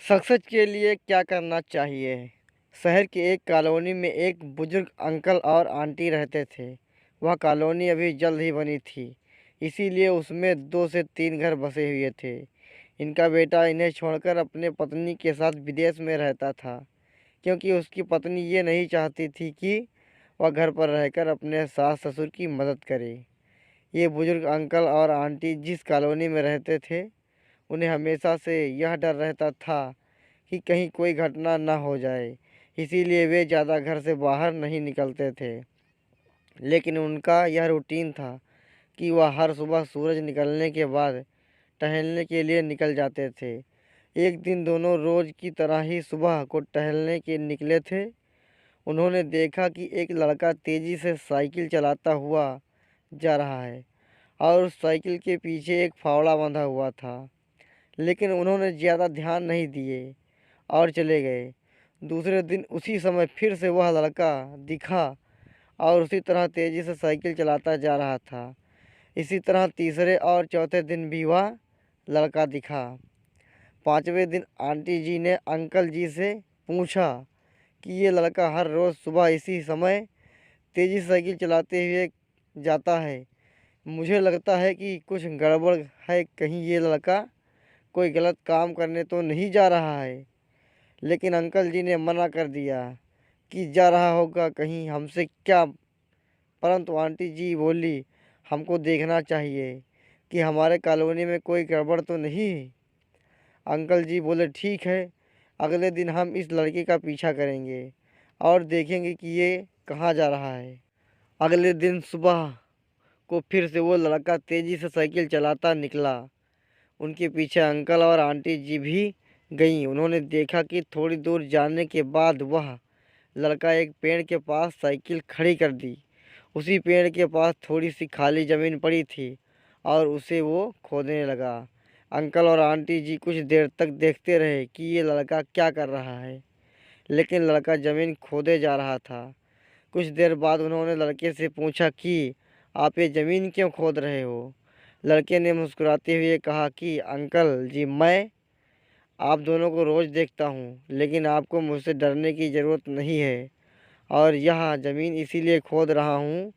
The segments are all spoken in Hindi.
सक्सेस के लिए क्या करना चाहिए? शहर की एक कॉलोनी में एक बुजुर्ग अंकल और आंटी रहते थे। वह कॉलोनी अभी जल्द ही बनी थी, इसीलिए उसमें 2 से 3 घर बसे हुए थे। इनका बेटा इन्हें छोड़कर अपने पत्नी के साथ विदेश में रहता था, क्योंकि उसकी पत्नी ये नहीं चाहती थी कि वह घर पर रहकर अपने सास-ससुर की मदद करे। ये बुजुर्ग अंकल और आंटी जिस कॉलोनी में रहते थे, उन्हें हमेशा से यह डर रहता था कि कहीं कोई घटना न हो जाए, इसीलिए वे ज़्यादा घर से बाहर नहीं निकलते थे। लेकिन उनका यह रूटीन था कि वह हर सुबह सूरज निकलने के बाद टहलने के लिए निकल जाते थे। एक दिन दोनों रोज़ की तरह ही सुबह को टहलने के निकले थे। उन्होंने देखा कि एक लड़का तेज़ी से साइकिल चलाता हुआ जा रहा है और उस साइकिल के पीछे एक फावड़ा बंधा हुआ था। लेकिन उन्होंने ज़्यादा ध्यान नहीं दिए और चले गए। दूसरे दिन उसी समय फिर से वह लड़का दिखा और उसी तरह तेज़ी से साइकिल चलाता जा रहा था। इसी तरह तीसरे और चौथे दिन भी वह लड़का दिखा। पाँचवें दिन आंटी जी ने अंकल जी से पूछा कि ये लड़का हर रोज़ सुबह इसी समय तेज़ी से साइकिल चलाते हुए जाता है। मुझे लगता है कि कुछ गड़बड़ है, कहीं ये लड़का कोई गलत काम करने तो नहीं जा रहा है। लेकिन अंकल जी ने मना कर दिया कि जा रहा होगा कहीं हमसे क्या। परंतु आंटी जी बोली, हमको देखना चाहिए कि हमारे कॉलोनी में कोई गड़बड़ तो नहीं है। अंकल जी बोले, ठीक है, अगले दिन हम इस लड़के का पीछा करेंगे और देखेंगे कि ये कहाँ जा रहा है। अगले दिन सुबह को फिर से वो लड़का तेज़ी से साइकिल चलाता निकला। उनके पीछे अंकल और आंटी जी भी गईं। उन्होंने देखा कि थोड़ी दूर जाने के बाद वह लड़का एक पेड़ के पास साइकिल खड़ी कर दी। उसी पेड़ के पास थोड़ी सी खाली ज़मीन पड़ी थी और उसे वो खोदने लगा। अंकल और आंटी जी कुछ देर तक देखते रहे कि ये लड़का क्या कर रहा है, लेकिन लड़का ज़मीन खोदे जा रहा था। कुछ देर बाद उन्होंने लड़के से पूछा कि आप ये ज़मीन क्यों खोद रहे हो? लड़के ने मुस्कुराते हुए कहा कि अंकल जी, मैं आप दोनों को रोज़ देखता हूँ, लेकिन आपको मुझसे डरने की ज़रूरत नहीं है और यह ज़मीन इसीलिए खोद रहा हूँ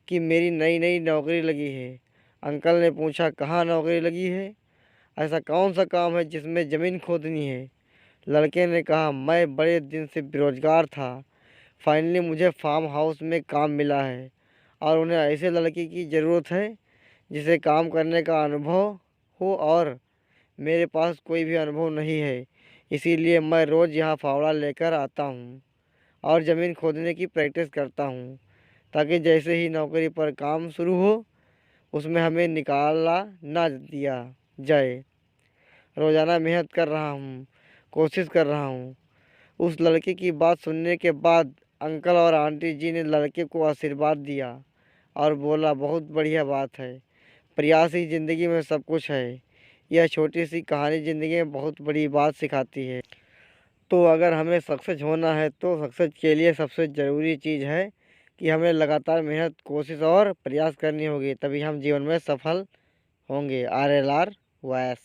कि मेरी नई नई नौकरी लगी है। अंकल ने पूछा, कहाँ नौकरी लगी है? ऐसा कौन सा काम है जिसमें ज़मीन खोदनी है? लड़के ने कहा, मैं बड़े दिन से बेरोज़गार था, फाइनली मुझे फार्म हाउस में काम मिला है और उन्हें ऐसे लड़के की ज़रूरत है जिसे काम करने का अनुभव हो और मेरे पास कोई भी अनुभव नहीं है। इसीलिए मैं रोज़ यहाँ फावड़ा लेकर आता हूँ और ज़मीन खोदने की प्रैक्टिस करता हूँ, ताकि जैसे ही नौकरी पर काम शुरू हो उसमें हमें निकाला ना दिया जाए। रोज़ाना मेहनत कर रहा हूँ, कोशिश कर रहा हूँ। उस लड़के की बात सुनने के बाद अंकल और आंटी जी ने लड़के को आशीर्वाद दिया और बोला, बहुत बढ़िया बात है, प्रयास ही ज़िंदगी में सब कुछ है। यह छोटी सी कहानी ज़िंदगी में बहुत बड़ी बात सिखाती है। तो अगर हमें सक्सेस होना है तो सक्सेस के लिए सबसे ज़रूरी चीज़ है कि हमें लगातार मेहनत, कोशिश और प्रयास करनी होगी, तभी हम जीवन में सफल होंगे। RLR voice.